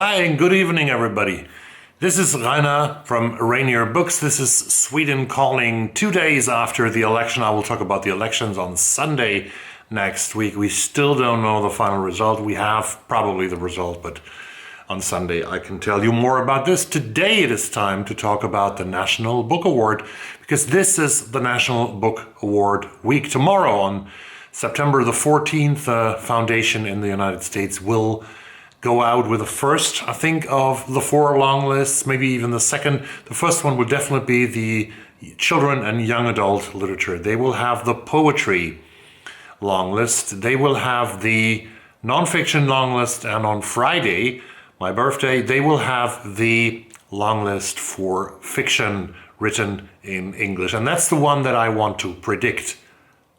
Hi and good evening, everybody. This is Rainer from Rainier Books. This is Sweden calling 2 days after the election. I will talk about the elections on Sunday next week. We still don't know the final result. We have probably the result, but on Sunday I can tell you more about this. Today it is time to talk about the National Book Award, because this is the National Book Award week. Tomorrow on September the 14th, the foundation in the United States will go out with the first, I think, of the 4 long lists, maybe even the second. The first one will definitely be the children and young adult literature. They will have the poetry long list. They will have the nonfiction long list. And on Friday, my birthday, they will have the long list for fiction written in English. And that's the one that I want to predict.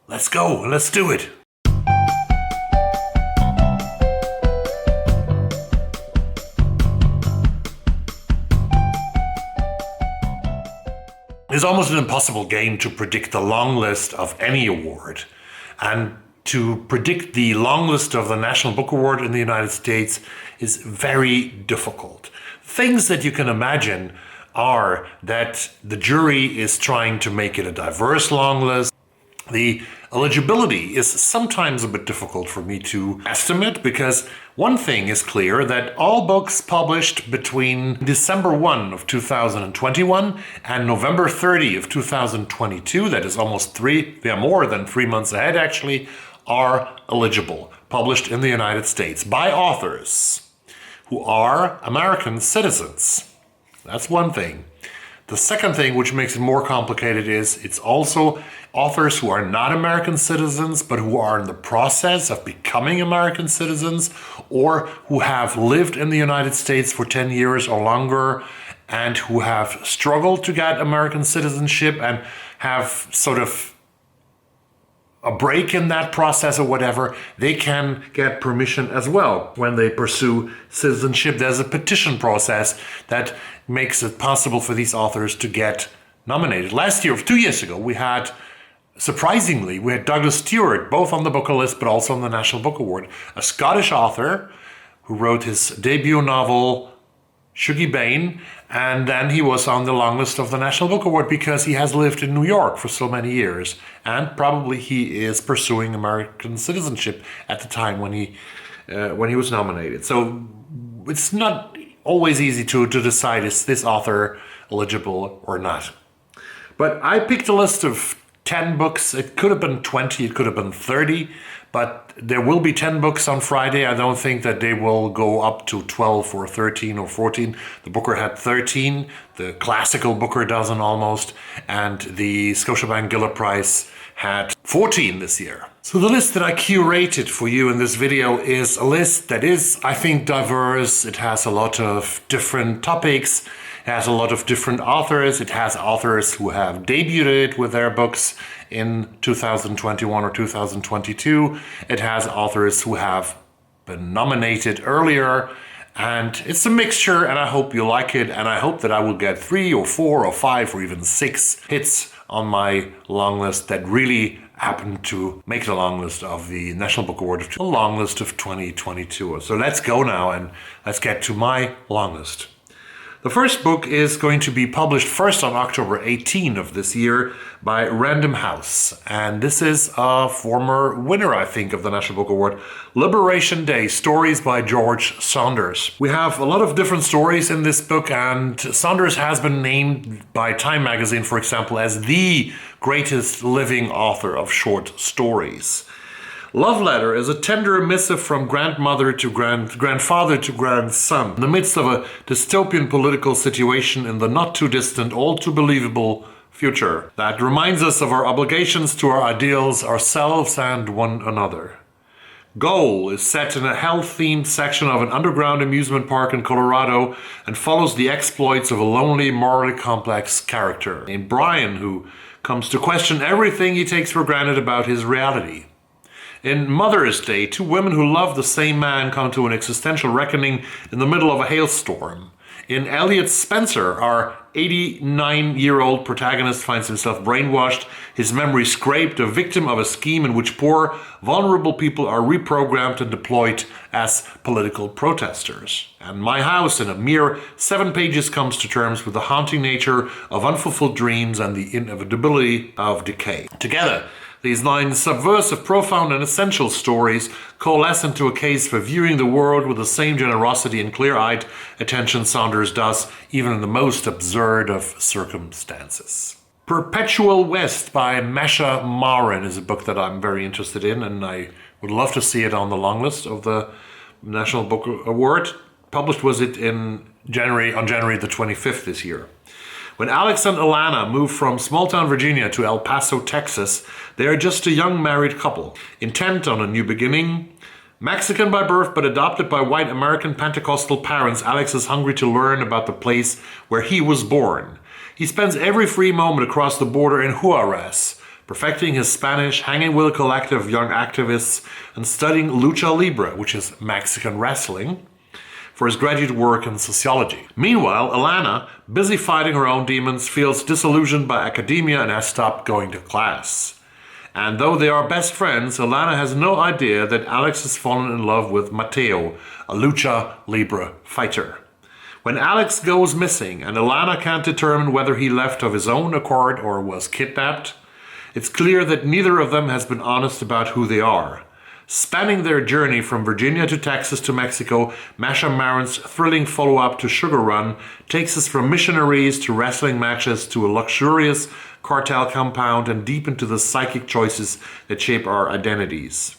Let's go, let's do it. It's almost an impossible game to predict the long list of any award. And to predict the long list of the National Book Award in the United States is very difficult. Things that you can imagine are that the jury is trying to make it a diverse long list. The eligibility is sometimes a bit difficult for me to estimate, because one thing is clear, that all books published between December 1 of 2021 and November 30 of 2022, that is more than 3 months ahead actually, are eligible, published in the United States by authors who are American citizens. That's one thing. The second thing, which makes it more complicated, is it's also authors who are not American citizens, but who are in the process of becoming American citizens, or who have lived in the United States for 10 years or longer, and who have struggled to get American citizenship and have sort of a break in that process or whatever. They can get permission as well when they pursue citizenship. There's a petition process that makes it possible for these authors to get nominated. Last year, 2 years ago, surprisingly, we had Douglas Stewart, both on the Booker list, but also on the National Book Award, a Scottish author who wrote his debut novel, Shuggie Bain, and then he was on the long list of the National Book Award because he has lived in New York for so many years, and probably he is pursuing American citizenship at the time when he was nominated. So it's not always easy to decide, is this author eligible or not. But I picked a list of 10 books. It could have been 20, it could have been 30, but there will be 10 books on Friday. I don't think that they will go up to 12 or 13 or 14. The Booker had 13, the classical Booker dozen almost, and the Scotiabank Giller Prize had 14 this year. So the list that I curated for you in this video is a list that is, I think, diverse. It has a lot of different topics. It has a lot of different authors. It has authors who have debuted with their books in 2021 or 2022. It has authors who have been nominated earlier. And it's a mixture, and I hope you like it. And I hope that I will get 3 or 4 or 5 or even 6 hits on my long list that really happened to make the long list of the National Book Award, the long list of 2022. So let's go now and let's get to my long list. The first book is going to be published first on October 18 of this year by Random House. And this is a former winner, I think, of the National Book Award, Liberation Day, Stories by George Saunders. We have a lot of different stories in this book, and Saunders has been named by Time magazine, for example, as the greatest living author of short stories. Love Letter is a tender missive from grandmother to grandfather to grandson in the midst of a dystopian political situation in the not-too-distant, all-too-believable future that reminds us of our obligations to our ideals, ourselves, and one another. Goal is set in a health-themed section of an underground amusement park in Colorado and follows the exploits of a lonely, morally complex character named Brian, who comes to question everything he takes for granted about his reality. In Mother's Day, two women who love the same man come to an existential reckoning in the middle of a hailstorm. In Elliot Spencer, our 89-year-old protagonist finds himself brainwashed, his memory scraped, a victim of a scheme in which poor, vulnerable people are reprogrammed and deployed as political protesters. And My House, in a mere 7 pages, comes to terms with the haunting nature of unfulfilled dreams and the inevitability of decay. Together, these 9 subversive, profound, and essential stories coalesce into a case for viewing the world with the same generosity and clear-eyed attention Saunders does, even in the most absurd of circumstances. Perpetual West by Masha Marin is a book that I'm very interested in, and I would love to see it on the long list of the National Book Award. Published was it on January the 25th this year. When Alex and Alana move from small-town Virginia to El Paso, Texas, they are just a young married couple, intent on a new beginning. Mexican by birth but adopted by white American Pentecostal parents, Alex is hungry to learn about the place where he was born. He spends every free moment across the border in Juarez, perfecting his Spanish, hanging with a collective of young activists, and studying lucha libre, which is Mexican wrestling, for his graduate work in sociology. Meanwhile, Alana, busy fighting her own demons, feels disillusioned by academia and has stopped going to class. And though they are best friends, Alana has no idea that Alex has fallen in love with Mateo, a lucha libre fighter. When Alex goes missing and Alana can't determine whether he left of his own accord or was kidnapped, it's clear that neither of them has been honest about who they are. Spanning their journey from Virginia to Texas to Mexico, Masha Marin's thrilling follow-up to Sugar Run takes us from missionaries to wrestling matches to a luxurious cartel compound and deep into the psychic choices that shape our identities.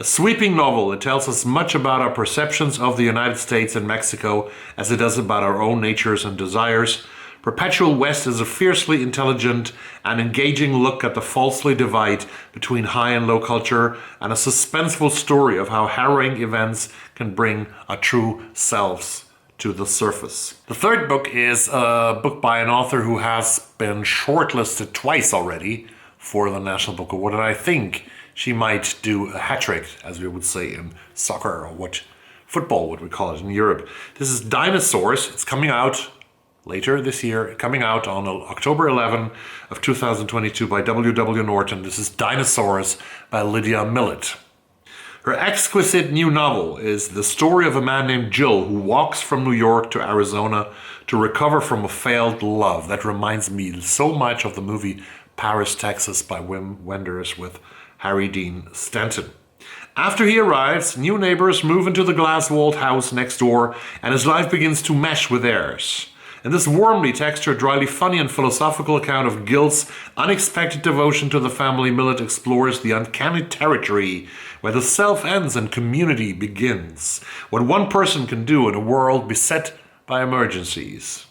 A sweeping novel that tells us much about our perceptions of the United States and Mexico as it does about our own natures and desires. Perpetual West is a fiercely intelligent and engaging look at the falsely divide between high and low culture, and a suspenseful story of how harrowing events can bring our true selves to the surface. The third book is a book by an author who has been shortlisted twice already for the National Book Award, and I think she might do a hat trick, as we would say in soccer, or what football would we call it in Europe. This is Dinosaurs. It's coming out later this year, coming out on October 11 of 2022 by W.W. Norton. This is Dinosaurs by Lydia Millett. Her exquisite new novel is the story of a man named Jill who walks from New York to Arizona to recover from a failed love. That reminds me so much of the movie Paris, Texas by Wim Wenders with Harry Dean Stanton. After he arrives, new neighbors move into the glass-walled house next door, and his life begins to mesh with theirs. In this warmly textured, dryly funny and philosophical account of Gil's unexpected devotion to the family, Millett explores the uncanny territory where the self ends and community begins. What one person can do in a world beset by emergencies.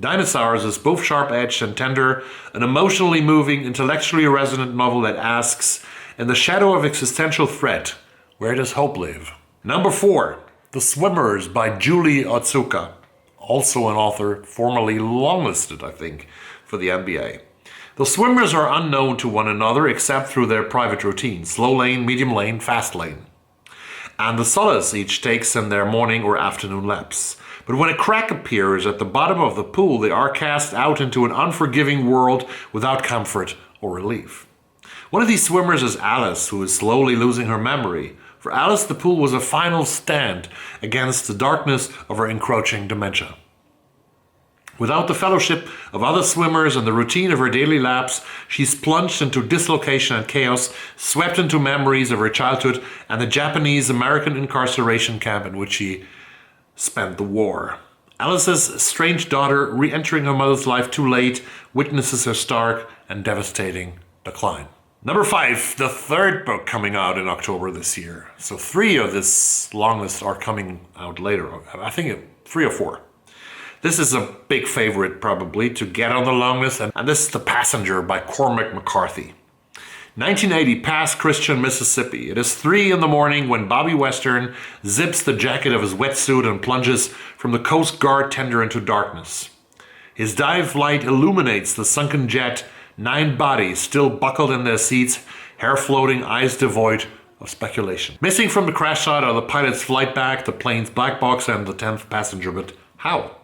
Dinosaurs is both sharp-edged and tender, an emotionally moving, intellectually resonant novel that asks, in the shadow of existential threat, where does hope live? Number 4, The Swimmers by Julie Otsuka. Also an author formerly longlisted, I think, for the NBA. The swimmers are unknown to one another except through their private routines: slow lane, medium lane, fast lane, and the solace each takes in their morning or afternoon laps. But when a crack appears at the bottom of the pool, they are cast out into an unforgiving world without comfort or relief. One of these swimmers is Alice, who is slowly losing her memory. For Alice, the pool was a final stand against the darkness of her encroaching dementia. Without the fellowship of other swimmers and the routine of her daily laps, she's plunged into dislocation and chaos, swept into memories of her childhood and the Japanese-American incarceration camp in which she spent the war. Alice's strange daughter, re-entering her mother's life too late, witnesses her stark and devastating decline. Number 5, the third book coming out in October this year. So 3 of this long list are coming out later. I think 3 or 4. This is a big favorite probably to get on the long list, and this is The Passenger by Cormac McCarthy. 1980, past Christian, Mississippi. It is 3 in the morning when Bobby Western zips the jacket of his wetsuit and plunges from the Coast Guard tender into darkness. His dive light illuminates the sunken jet, 9 bodies still buckled in their seats, hair floating, eyes devoid of speculation. Missing from the crash site are the pilot's flight bag, the plane's black box, and the 10th passenger, but how?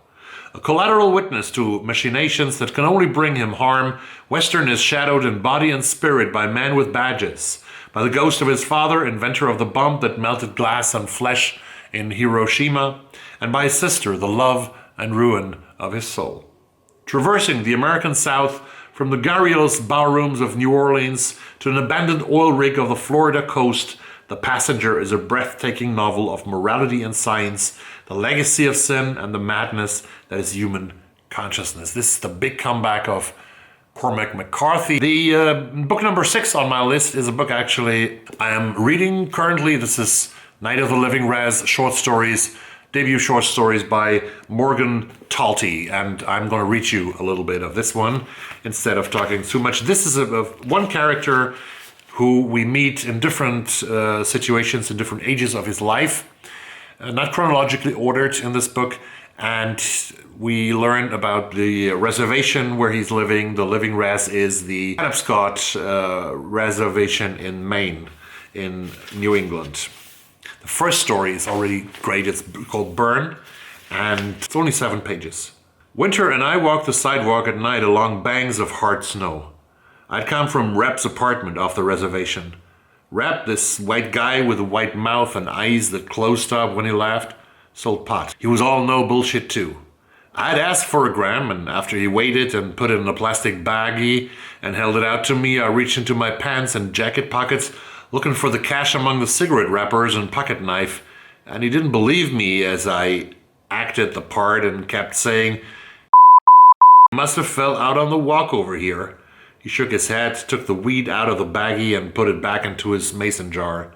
A collateral witness to machinations that can only bring him harm, Western is shadowed in body and spirit by men with badges, by the ghost of his father, inventor of the bomb that melted glass and flesh in Hiroshima, and by his sister, the love and ruin of his soul. Traversing the American South from the garrulous barrooms of New Orleans to an abandoned oil rig of the Florida coast, The Passenger is a breathtaking novel of morality and science, the legacy of sin and the madness that is human consciousness. This is the big comeback of Cormac McCarthy. The book number 6 on my list is a book actually I am reading currently. This is Night of the Living Res short stories, debut short stories by Morgan Talty, and I'm going to read you a little bit of this one instead of talking too much. This is one character who we meet in different situations in different ages of his life, not chronologically ordered in this book, and we learn about the reservation where he's living. The living res is the Penobscot reservation in Maine, in New England. The first story is already great. It's called Burn, and it's only 7 pages. Winter and I walked the sidewalk at night along banks of hard snow. I'd come from Rep's apartment off the reservation. Rep, this white guy with a white mouth and eyes that closed up when he laughed, sold pot. He was all no bullshit too. I'd asked for a gram, and after he weighed it and put it in a plastic baggie and held it out to me, I reached into my pants and jacket pockets looking for the cash among the cigarette wrappers and pocket knife, and he didn't believe me as I acted the part and kept saying, "Must have fell out on the walk over here." He shook his head, took the weed out of the baggie and put it back into his mason jar.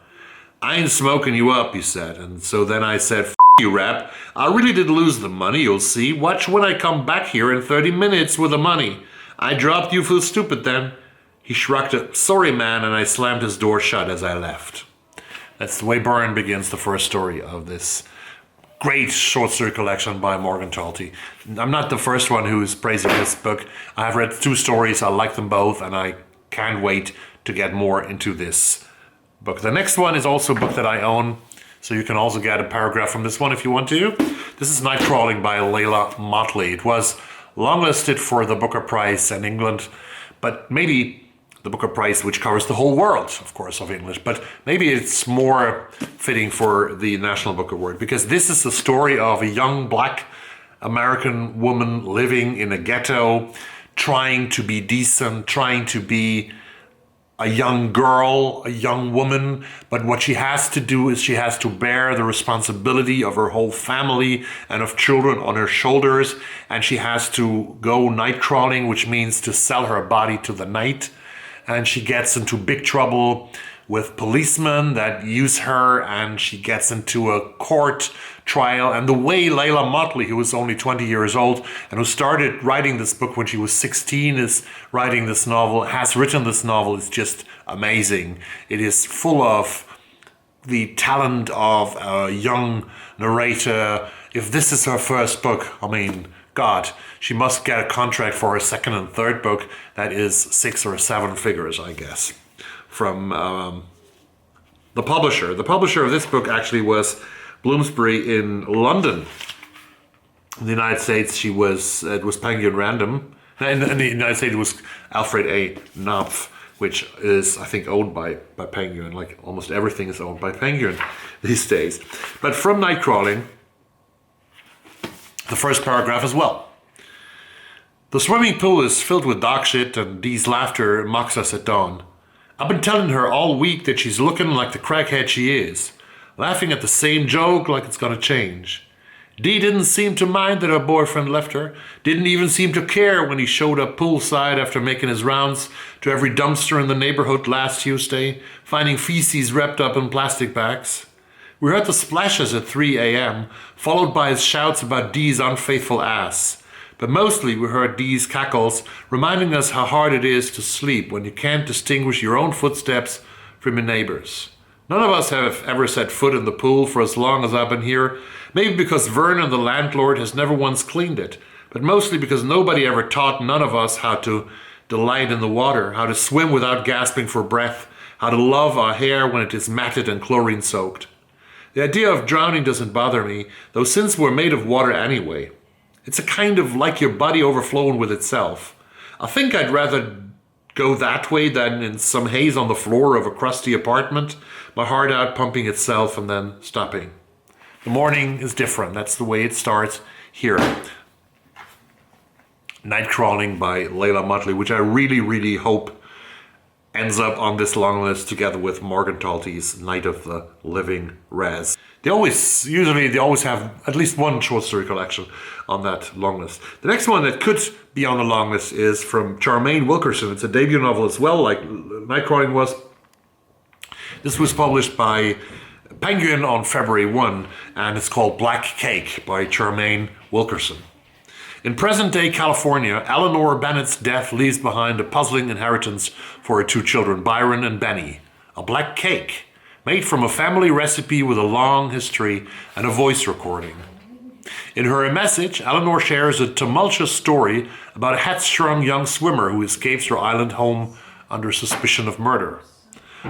"I ain't smoking you up," he said, and so then I said, "F you, Rap. I really did lose the money, you'll see. Watch when I come back here in 30 minutes with the money. I dropped you for stupid then." He shrugged a "sorry man," and I slammed his door shut as I left. That's the way Burn begins the first story of this great short story collection by Morgan Talty. I'm not the first one who is praising this book. I've read 2 stories, I like them both, and I can't wait to get more into this book. The next one is also a book that I own, so you can also get a paragraph from this one if you want to. This is Nightcrawling by Layla Motley. It was longlisted for the Booker Prize in England, but maybe the Booker Prize, which covers the whole world, of course, of English, but maybe it's more fitting for the National Book Award, because this is the story of a young black American woman living in a ghetto, trying to be decent, trying to be a young girl, a young woman, but what she has to do is she has to bear the responsibility of her whole family and of children on her shoulders, and she has to go night crawling, which means to sell her body to the night. And she gets into big trouble with policemen that use her, and she gets into a court trial. And the way Layla Motley, who was only 20 years old and who started writing this book when she was 16, is writing this novel, has written this novel, is just amazing. It is full of the talent of a young narrator. If this is her first book, I mean, God, she must get a contract for her second and third book. That is 6 or 7 figures, I guess, from the publisher. The publisher of this book actually was Bloomsbury in London. In the United States, it was Penguin Random. In the United States, it was Alfred A. Knopf, which is, I think, owned by Penguin. Like almost everything is owned by Penguin these days. But from Nightcrawling, the first paragraph as well. "The swimming pool is filled with dog shit, and Dee's laughter mocks us at dawn. I've been telling her all week that she's looking like the crackhead she is, laughing at the same joke like it's gonna change. Dee didn't seem to mind that her boyfriend left her, didn't even seem to care when he showed up poolside after making his rounds to every dumpster in the neighborhood last Tuesday, finding feces wrapped up in plastic bags. We heard the splashes at 3 a.m., followed by his shouts about Dee's unfaithful ass. But mostly we heard Dee's cackles, reminding us how hard it is to sleep when you can't distinguish your own footsteps from your neighbors. None of us have ever set foot in the pool for as long as I've been here, maybe because Vernon, the landlord, has never once cleaned it, but mostly because nobody ever taught none of us how to delight in the water, how to swim without gasping for breath, how to love our hair when it is matted and chlorine soaked. The idea of drowning doesn't bother me, though since we're made of water anyway. It's a kind of like your body overflowing with itself. I think I'd rather go that way than in some haze on the floor of a crusty apartment, my heart out pumping itself and then stopping. The morning is different. That's the way it starts here. Nightcrawling by Leila Motley, which I really, really hope ends up on this long list together with Morgentalti's Night of the Living Res. They always have at least one short story collection on that long list. The next one that could be on the long list is from Charmaine Wilkerson. It's a debut novel as well, like Nightcrawling was. This was published by Penguin on February 1, and it's called Black Cake by Charmaine Wilkerson. In present-day California, Eleanor Bennett's death leaves behind a puzzling inheritance for her two children, Byron and Benny. A black cake, made from a family recipe with a long history and a voice recording. In her message, Eleanor shares a tumultuous story about a headstrong young swimmer who escapes her island home under suspicion of murder.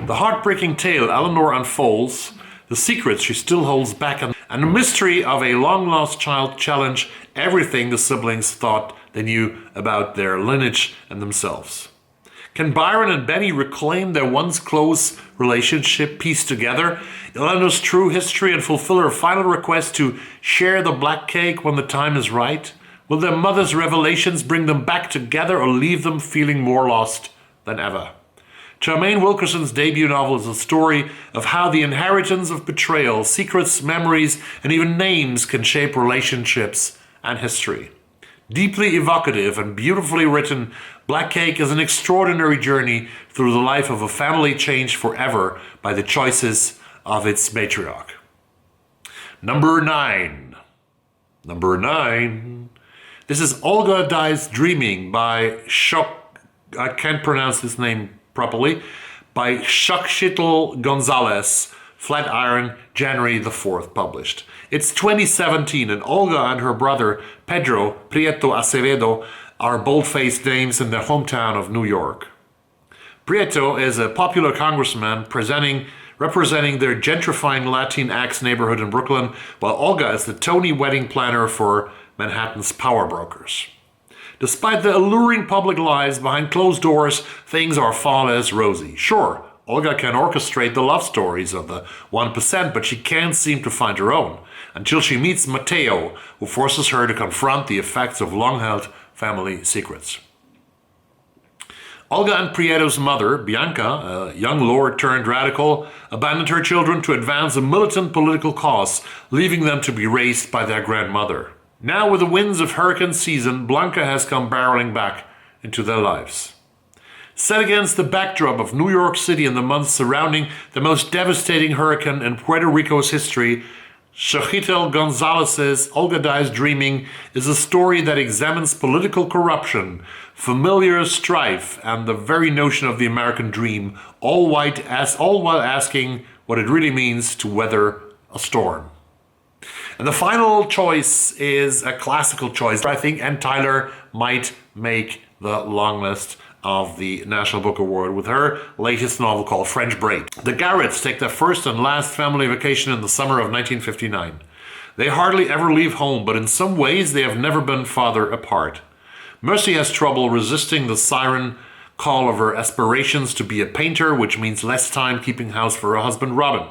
The heartbreaking tale Eleanor unfolds, the secrets she still holds back, and the mystery of a long-lost child challenge everything the siblings thought they knew about their lineage and themselves. Can Byron and Benny reclaim their once close relationship, piece together Eleanor's true history, and fulfill her final request to share the black cake when the time is right? Will their mother's revelations bring them back together or leave them feeling more lost than ever? Charmaine Wilkerson's debut novel is a story of how the inheritance of betrayal, secrets, memories, and even names can shape relationships and history. Deeply evocative and beautifully written, Black Cake is an extraordinary journey through the life of a family changed forever by the choices of its matriarch. Number 9. This is Olga Dies Dreaming by I can't pronounce this name properly, by Xochitl Gonzalez, Flatiron, January the 4th, published. It's 2017, and Olga and her brother Pedro Prieto Acevedo are bold-faced names in their hometown of New York. Prieto is a popular congressman representing their gentrifying Latinx neighborhood in Brooklyn, while Olga is the Tony wedding planner for Manhattan's power brokers. Despite the alluring public lives behind closed doors, things are far less rosy. Sure, Olga can orchestrate the love stories of the 1%, but she can't seem to find her own, until she meets Mateo, who forces her to confront the effects of long-held family secrets. Olga and Prieto's mother, Bianca, a young lord turned radical, abandoned her children to advance a militant political cause, leaving them to be raised by their grandmother. Now, with the winds of hurricane season, Blanca has come barreling back into their lives. Set against the backdrop of New York City in the months surrounding the most devastating hurricane in Puerto Rico's history, Xochitl Gonzalez's Olga Dies Dreaming is a story that examines political corruption, familiar strife, and the very notion of the American dream, all while asking what it really means to weather a storm. And the final choice is a classical choice. I think Ann Tyler might make the long list of the National Book Award with her latest novel called French Braid. The Garretts take their first and last family vacation in the summer of 1959. They hardly ever leave home, but in some ways they have never been farther apart. Mercy has trouble resisting the siren call of her aspirations to be a painter, which means less time keeping house for her husband Robin.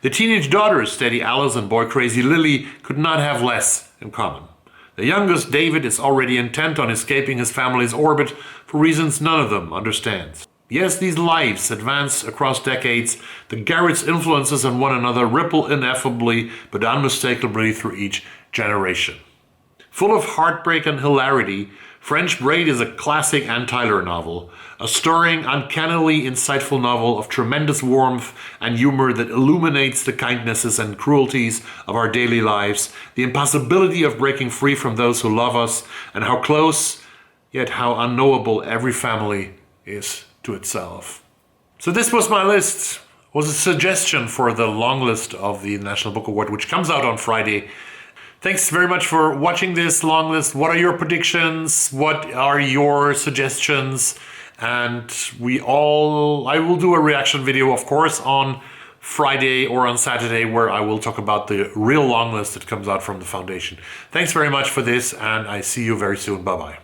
The teenage daughters, Steady Alice and Boy Crazy Lily, could not have less in common. The youngest, David, is already intent on escaping his family's orbit for reasons none of them understands. Yes, these lives advance across decades. The Garretts' influences on one another ripple ineffably but unmistakably through each generation. Full of heartbreak and hilarity, French Braid is a classic Ann Tyler novel, a stirring, uncannily insightful novel of tremendous warmth and humor that illuminates the kindnesses and cruelties of our daily lives, the impossibility of breaking free from those who love us, and how close, yet how unknowable every family is to itself. So this was my list. It was a suggestion for the long list of the National Book Award, which comes out on Friday. Thanks very much for watching this long list. What are your predictions? What are your suggestions? And I will do a reaction video, of course, on Friday or on Saturday, where I will talk about the real long list that comes out from the foundation. Thanks very much for this, and I see you very soon. Bye-bye.